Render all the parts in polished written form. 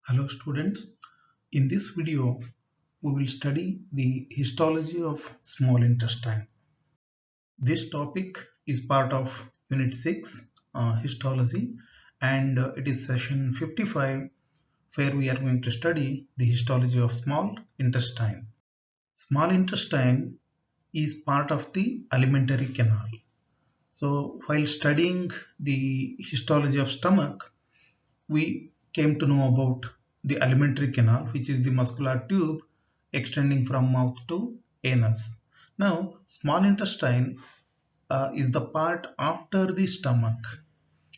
Hello students, in this video we will study the histology of small intestine. This topic is part of unit 6 histology and it is session 55 where we are going to study the histology of small intestine. Small intestine is part of the alimentary canal. So while studying the histology of stomach, we came to know about the alimentary canal, which is the muscular tube extending from mouth to anus. Now, small intestine is the part after the stomach,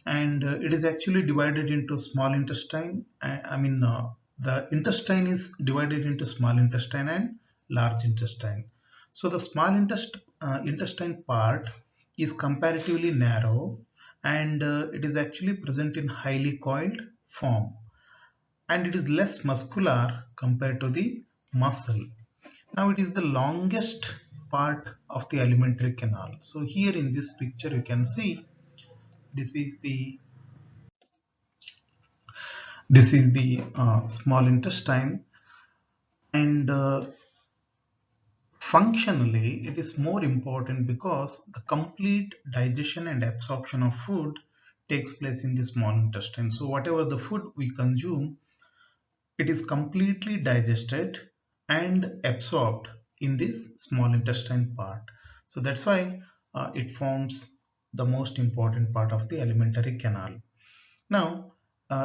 and it is actually divided into small intestine. The intestine is divided into small intestine and large intestine. So, the small intestine part is comparatively narrow and it is actually present in highly coiled form, and it is less muscular compared to the muscle. Now it is the longest part of the alimentary canal. So here in this picture you can see this is the small intestine, and functionally it is more important because the complete digestion and absorption of food takes place in the small intestine. So whatever the food we consume, it is completely digested and absorbed in this small intestine part. So that's why it forms the most important part of the alimentary canal. Now,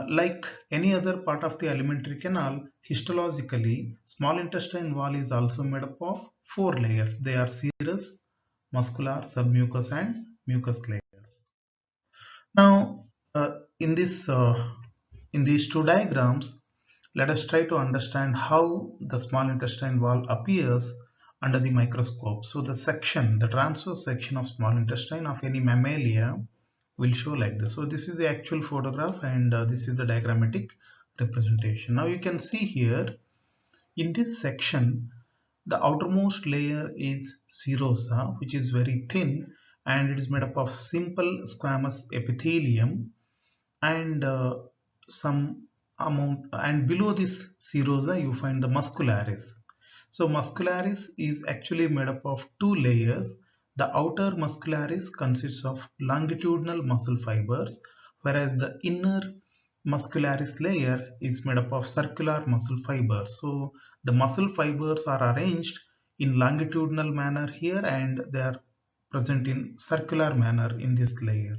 like any other part of the alimentary canal, histologically, small intestine wall is also made up of four layers. They are serous, muscular, submucous, and mucous layers. Now, in these two diagrams, let us try to understand how the small intestine wall appears under the microscope. So the transverse section of small intestine of any mammalia will show like this. So this is the actual photograph, and this is the diagrammatic representation. Now you can see here in this section, the outermost layer is serosa, which is very thin, and it is made up of simple squamous epithelium and some amount, and below this serosa you find the muscularis. So muscularis is actually made up of two layers. The outer muscularis consists of longitudinal muscle fibers, whereas the inner muscularis layer is made up of circular muscle fibers. So the muscle fibers are arranged in longitudinal manner here, and they are present in circular manner in this layer.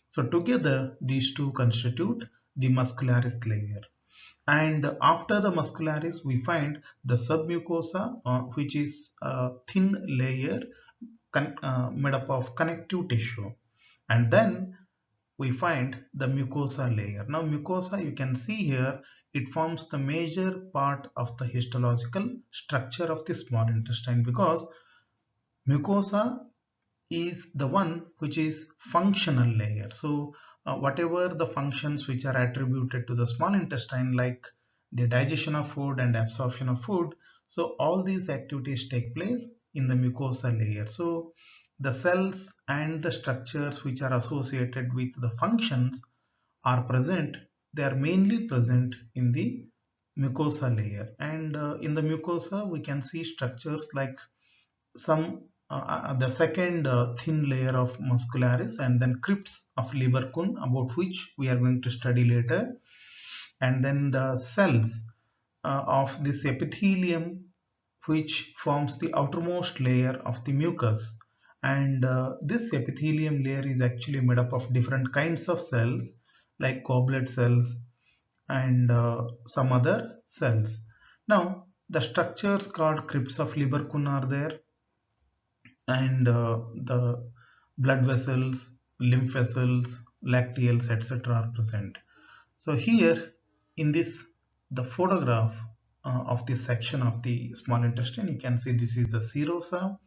So together these two constitute the muscularis layer. And after the muscularis we find the submucosa, which is a thin layer made up of connective tissue. And then we find the mucosa layer. Now mucosa, you can see here, it forms the major part of the histological structure of the small intestine, because mucosa is the one which is functional layer. So whatever the functions which are attributed to the small intestine, like the digestion of food and absorption of food, so all these activities take place in the mucosa layer. So the cells and the structures which are associated with the functions are present, they are mainly present in the mucosa layer. And in the mucosa we can see structures like the second thin layer of muscularis, and then crypts of Lieberkühn, about which we are going to study later, and then the cells of this epithelium, which forms the outermost layer of the mucus. And this epithelium layer is actually made up of different kinds of cells like goblet cells and some other cells. Now the structures called crypts of Lieberkühn are there, and the blood vessels, lymph vessels, lacteals, etc. are present. So here in this, the photograph of this section of the small intestine, you can see this is the serosa,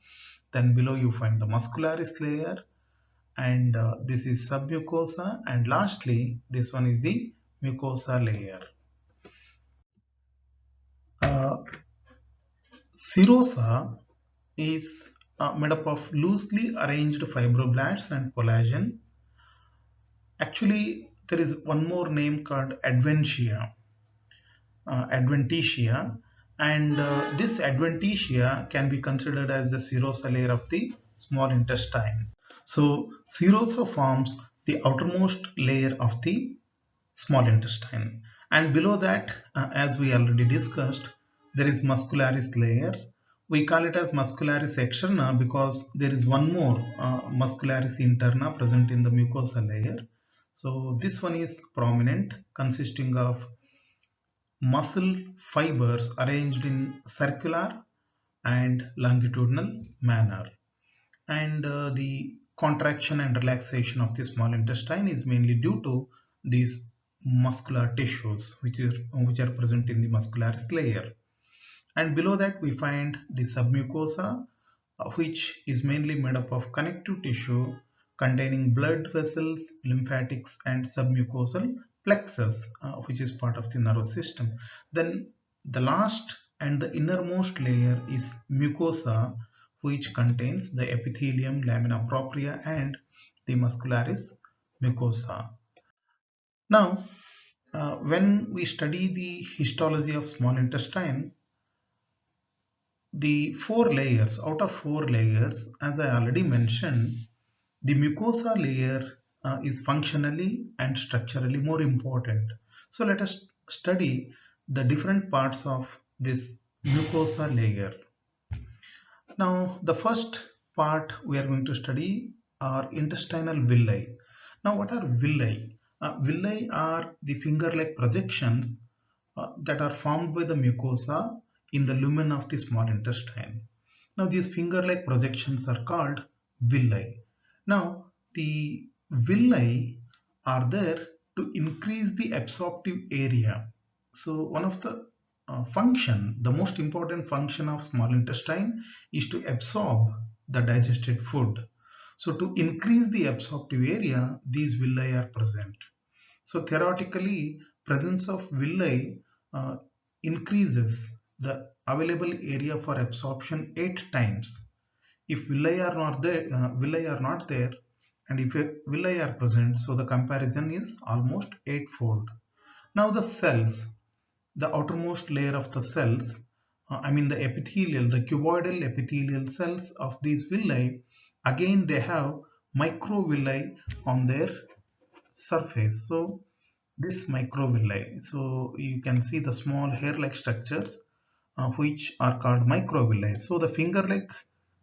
then below you find the muscularis layer, and this is submucosa, and lastly this one is the mucosa layer. Uh, Serosa is made up of loosely arranged fibroblasts and collagen. Actually, there is one more name called adventitia. adventitia, and this adventitia can be considered as the serosa layer of the small intestine. So serosa forms the outermost layer of the small intestine, and below that, as we already discussed, there is muscularis layer. We call it as muscularis externa because there is one more muscularis interna present in the mucosa layer. So this one is prominent, consisting of muscle fibers arranged in circular and longitudinal manner, and the contraction and relaxation of the small intestine is mainly due to these muscular tissues which are present in the muscularis layer. And below that we find the submucosa, which is mainly made up of connective tissue containing blood vessels, lymphatics, and submucosal plexus, which is part of the nervous system. Then the last and the innermost layer is mucosa, which contains the epithelium, lamina propria, and the muscularis mucosa. Now, when we study the histology of small intestine, the out of four layers, as I already mentioned, the mucosa layer is functionally and structurally more important. So let us study the different parts of this mucosa layer. Now, the first part we are going to study are intestinal villi. Now, what are villi? Villi are the finger-like projections that are formed by the mucosa in the lumen of the small intestine. Now, these finger-like projections are called villi. Now, the villi are there to increase the absorptive area. So, one of the the most important function of small intestine is to absorb the digested food. So, to increase the absorptive area, these villi are present. So theoretically, presence of villi uh, increases the available area for absorption 8 times. If villi are not there, and if villi are present, so the comparison is almost eightfold. Now the cells, the outermost layer of the cells, the cuboidal epithelial cells of these villi, again they have microvilli on their surface. So this microvilli, so you can see the small hair-like structures which are called microvilli. So the finger-like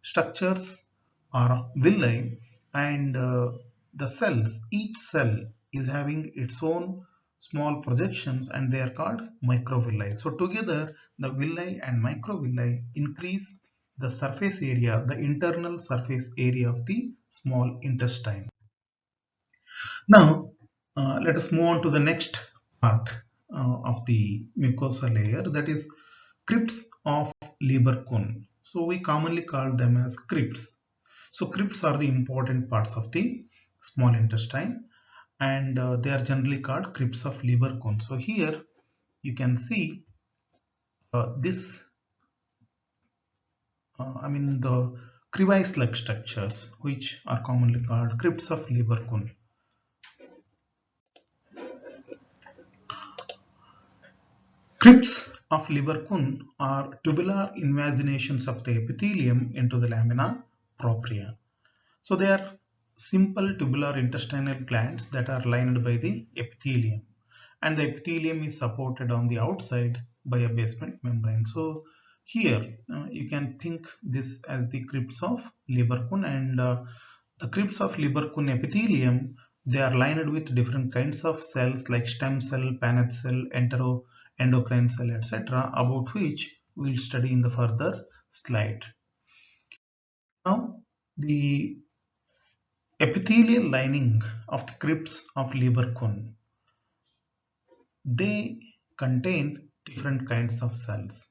structures are villi, and the cells, each cell is having its own small projections, and they are called microvilli. So together the villi and microvilli increase the surface area, the internal surface area of the small intestine. Now, let us move on to the next part of the mucosa layer, that is crypts of Lieberkühn. So we commonly call them as crypts. So crypts are the important parts of the small intestine, and they are generally called crypts of Lieberkühn. So here you can see this, the crevice-like structures which are commonly called crypts of Lieberkühn. Crypts of Lieberkühn are tubular invaginations of the epithelium into the lamina propria. So they are simple tubular intestinal glands that are lined by the epithelium, and the epithelium is supported on the outside by a basement membrane. So here you can think this as the crypts of Lieberkühn, and the crypts of Lieberkühn epithelium, they are lined with different kinds of cells like stem cell, Paneth cell, endocrine cell, etc., about which we will study in the further slide. Now, the epithelial lining of the crypts of Lieberkühn, they contain different kinds of cells.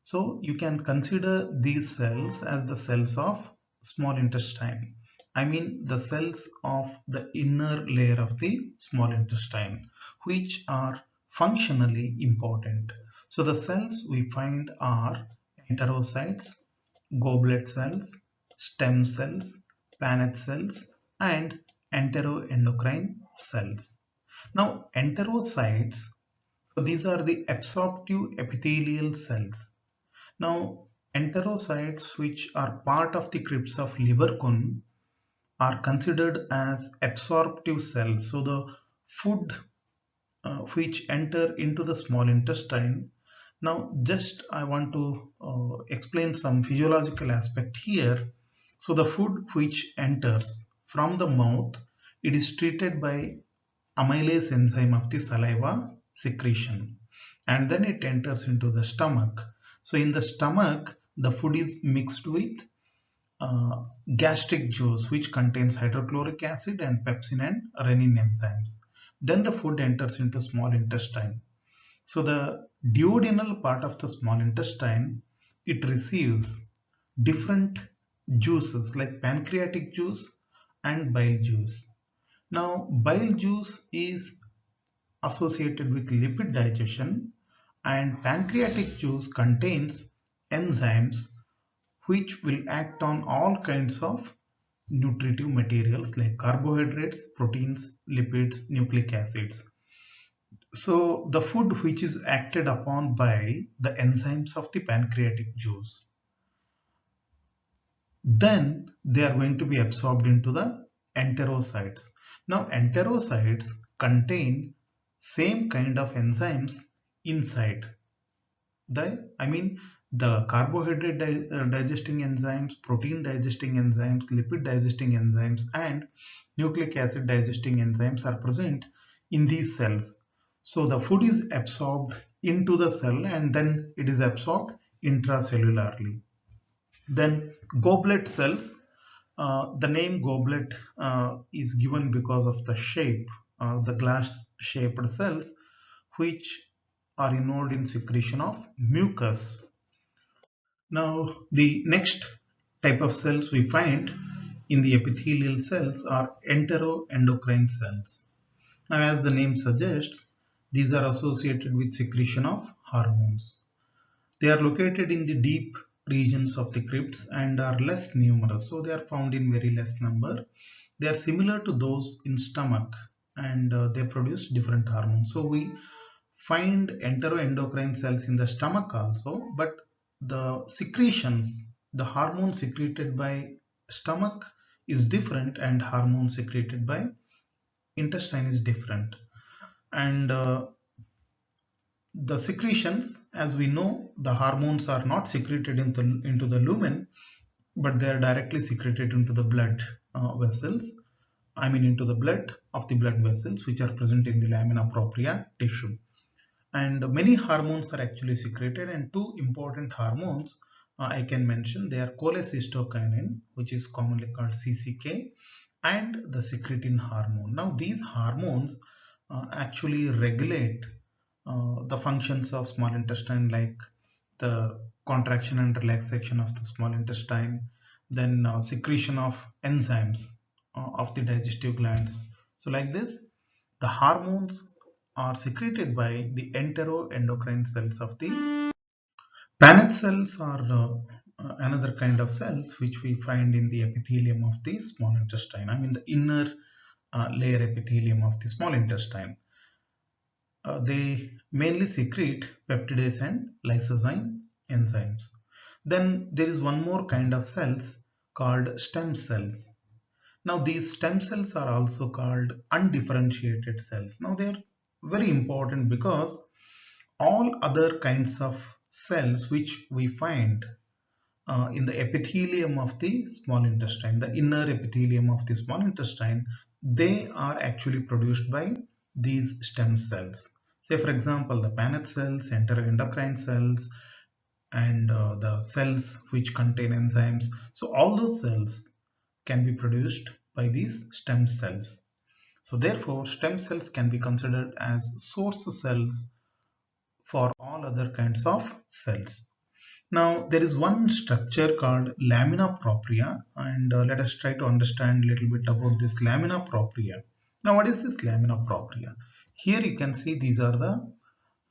So you can consider these cells as the cells of small intestine. The cells of the inner layer of the small intestine, which are functionally important. So the cells we find are enterocytes, goblet cells, stem cells, Paneth cells, and enteroendocrine cells. Now, enterocytes So these are the absorptive epithelial cells. Now, enterocytes, which are part of the crypts of liver cone, are considered as absorptive cells. So the food which enter into the small intestine. Now, just I want to explain some physiological aspect here. So the food which enters from the mouth, it is treated by amylase enzyme of the saliva secretion, and then it enters into the stomach. So in the stomach, the food is mixed with uh, gastric juice, which contains hydrochloric acid and pepsin and renin enzymes. Then the food enters into small intestine. So the duodenal part of the small intestine, it receives different juices like pancreatic juice and bile juice. Now, bile juice is associated with lipid digestion, and pancreatic juice contains enzymes which will act on all kinds of nutritive materials like carbohydrates, proteins, lipids, nucleic acids. So the food which is acted upon by the enzymes of the pancreatic juice, then they are going to be absorbed into the enterocytes. Now enterocytes contain same kind of enzymes inside the carbohydrate digesting enzymes, protein digesting enzymes, lipid digesting enzymes, and nucleic acid digesting enzymes are present in these cells. So the food is absorbed into the cell and then it is absorbed intracellularly. Then goblet cells, the name goblet is given because of the shape, the glass shaped cells which are involved in secretion of mucus. Now, the next type of cells we find in the epithelial cells are enteroendocrine cells. Now, as the name suggests, these are associated with secretion of hormones. They are located in the deep regions of the crypts and are less numerous, so they are found in very less number. They are similar to those in stomach, and they produce different hormones. So we find enteroendocrine cells in the stomach also, but the secretions, the hormone secreted by stomach is different and hormone secreted by intestine is different. And the secretions, as we know, the hormones are not secreted into the lumen, but they are directly secreted into the blood vessels. I mean into the blood of the blood vessels which are present in the lamina propria tissue. And many hormones are actually secreted, and two important hormones I can mention. They are cholecystokinin, which is commonly called CCK, and the secretin hormone. Now these hormones actually regulate the functions of small intestine, like the contraction and relaxation of the small intestine, then secretion of enzymes of the digestive glands. So like this, the hormones are secreted by the enteroendocrine cells of the Paneth cells. Are another kind of cells which we find in the epithelium of the small intestine. I mean the inner layer epithelium of the small intestine. They mainly secrete peptidase and lysozyme enzymes. Then there is one more kind of cells called stem cells. Now these stem cells are also called undifferentiated cells. Now they are very important because all other kinds of cells which we find in the epithelium of the small intestine, the inner epithelium of the small intestine, they are actually produced by these stem cells. Say for example, the Paneth cells, enteroendocrine cells, and the cells which contain enzymes. So all those cells can be produced by these stem cells. So therefore, stem cells can be considered as source cells for all other kinds of cells. Now, there is one structure called lamina propria, and let us try to understand a little bit about this lamina propria. Now, what is this lamina propria? Here you can see these are the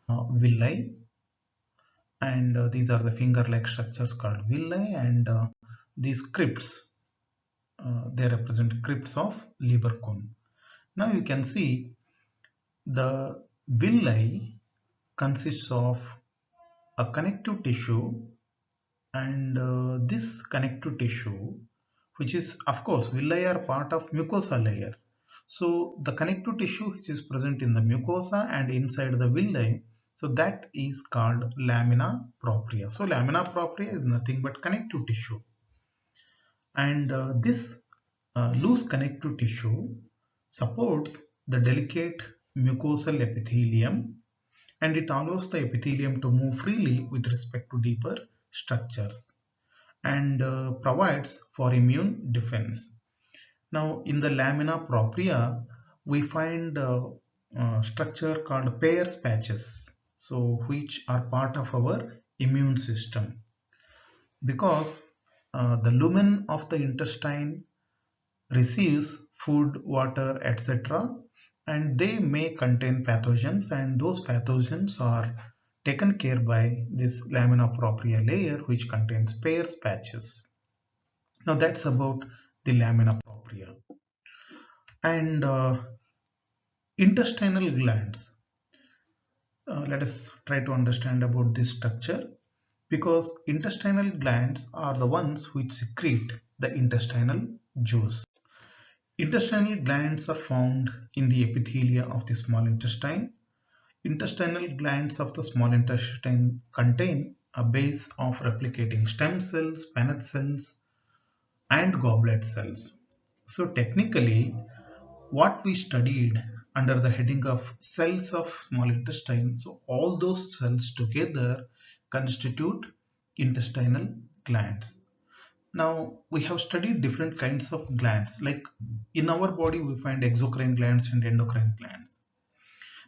villi, and these are the finger-like structures called villi, and these crypts, they represent crypts of liver cone. Now you can see the villi consists of a connective tissue, and this connective tissue, which is of course villi are part of mucosa layer. So the connective tissue which is present in the mucosa and inside the villi, so that is called lamina propria. So lamina propria is nothing but connective tissue, and this loose connective tissue supports the delicate mucosal epithelium, and it allows the epithelium to move freely with respect to deeper structures, and provides for immune defense. Now, in the lamina propria, we find structure called Peyer's patches, so which are part of our immune system, because the lumen of the intestine receives food, water, etc., and they may contain pathogens, and those pathogens are taken care by this lamina propria layer, which contains Peyer's patches. Now that's about the lamina propria. And intestinal glands. Let us try to understand about this structure, because intestinal glands are the ones which secrete the intestinal juice. Intestinal glands are found in the epithelia of the small intestine. Intestinal glands of the small intestine contain a base of replicating stem cells, Paneth cells, and goblet cells. So technically, what we studied under the heading of cells of small intestine, so all those cells together constitute intestinal glands. Now we have studied different kinds of glands, like in our body we find exocrine glands and endocrine glands.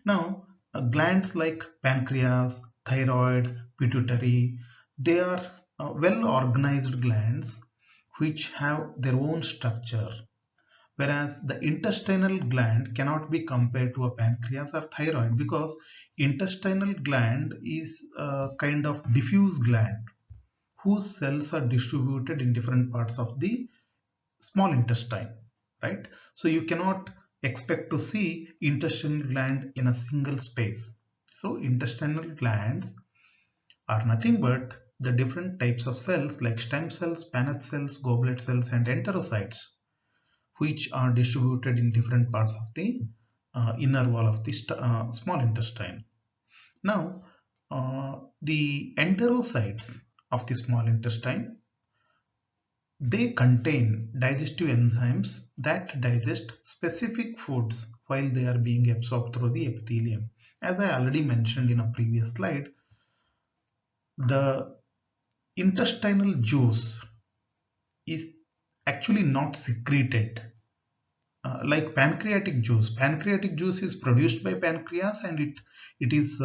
Now glands like pancreas, thyroid, pituitary, they are well organized glands which have their own structure, whereas the intestinal gland cannot be compared to a pancreas or thyroid, because intestinal gland is a kind of diffuse gland whose cells are distributed in different parts of the small intestine, right? So you cannot expect to see intestinal gland in a single space. So intestinal glands are nothing but the different types of cells like stem cells, Paneth cells, goblet cells, and enterocytes, which are distributed in different parts of the inner wall of the small intestine. Now, the enterocytes of the small intestine, they contain digestive enzymes that digest specific foods while they are being absorbed through the epithelium. As I already mentioned in a previous slide, the intestinal juice is actually not secreted like pancreatic juice. Pancreatic juice is produced by pancreas, and it is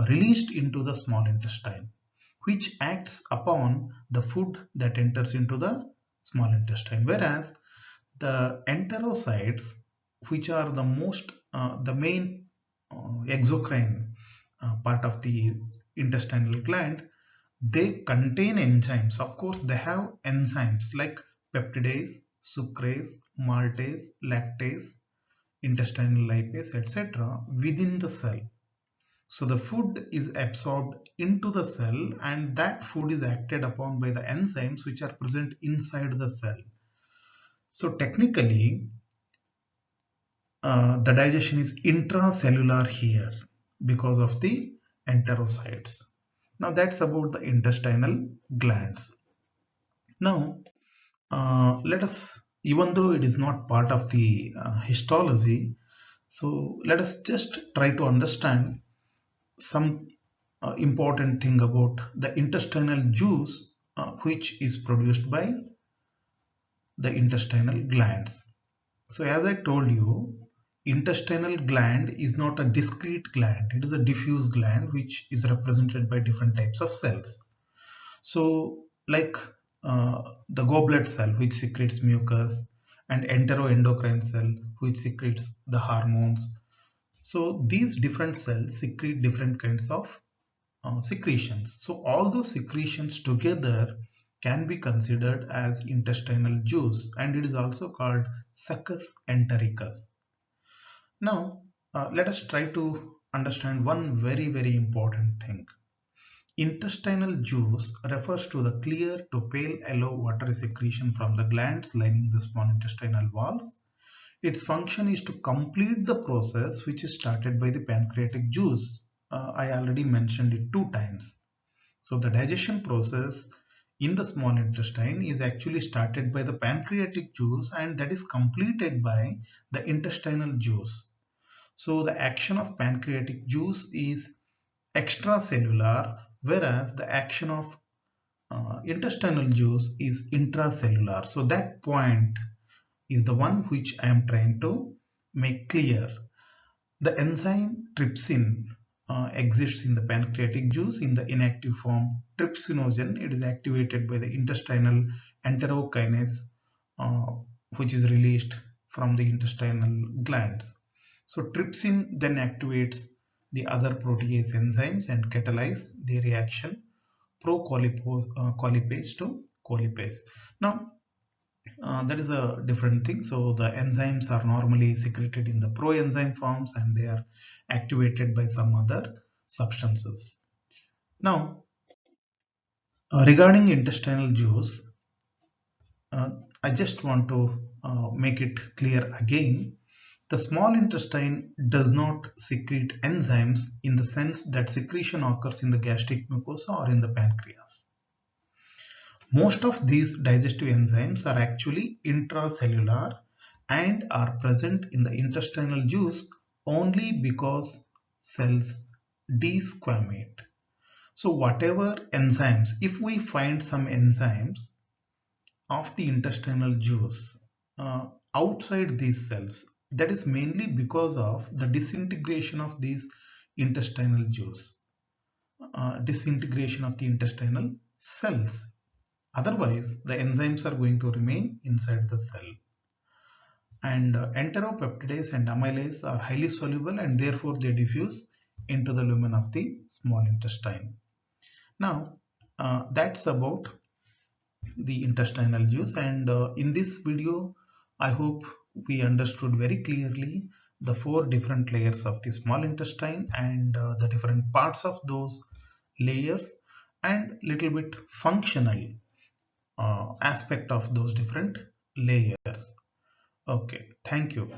released into the small intestine, which acts upon the food that enters into the small intestine. Whereas the enterocytes, which are the main exocrine part of the intestinal gland, they contain enzymes. Of course, they have enzymes like peptidase, sucrase, maltase, lactase, intestinal lipase, etc. within the cell. So the food is absorbed into the cell, and that food is acted upon by the enzymes which are present inside the cell. So technically, the digestion is intracellular here because of the enterocytes. Now that's about the intestinal glands. Now let us, even though it is not part of the histology, so let us just try to understand some important thing about the intestinal juice which is produced by the intestinal glands. So as I told you, intestinal gland is not a discrete gland, it is a diffuse gland which is represented by different types of cells. So like the goblet cell which secretes mucus, and enteroendocrine cell which secretes the hormones. So these different cells secrete different kinds of secretions. So all those secretions together can be considered as intestinal juice, and it is also called succus entericus. Now let us try to understand one very important thing. Intestinal juice refers to the clear to pale yellow watery secretion from the glands lining the small intestinal walls. Its function is to complete the process which is started by the pancreatic juice. I already mentioned it 2 times. So the digestion process in the small intestine is actually started by the pancreatic juice, and that is completed by the intestinal juice. So the action of pancreatic juice is extracellular, whereas the action of intestinal juice is intracellular. So that point is the one which I am trying to make clear. The enzyme trypsin exists in the pancreatic juice in the inactive form trypsinogen. It is activated by the intestinal enterokinase, uh, which is released from the intestinal glands. So trypsin then activates the other protease enzymes and catalyze the reaction procolipase to colipase. Now, that is a different thing. So the enzymes are normally secreted in the proenzyme forms and they are activated by some other substances. Now, regarding intestinal juice, I just want to make it clear again. The small intestine does not secrete enzymes in the sense that secretion occurs in the gastric mucosa or in the pancreas. Most of these digestive enzymes are actually intracellular and are present in the intestinal juice only because cells desquamate. So whatever enzymes, if we find some enzymes of the intestinal juice outside these cells, that is mainly because of the disintegration of these intestinal juice, disintegration of the intestinal cells. Otherwise, the enzymes are going to remain inside the cell. And enteropeptidase and amylase are highly soluble and therefore they diffuse into the lumen of the small intestine. Now, that's about the intestinal juice, and in this video, I hope we understood very clearly the 4 different layers of the small intestine and the different parts of those layers and little bit functional aspect of those different layers. Okay, thank you.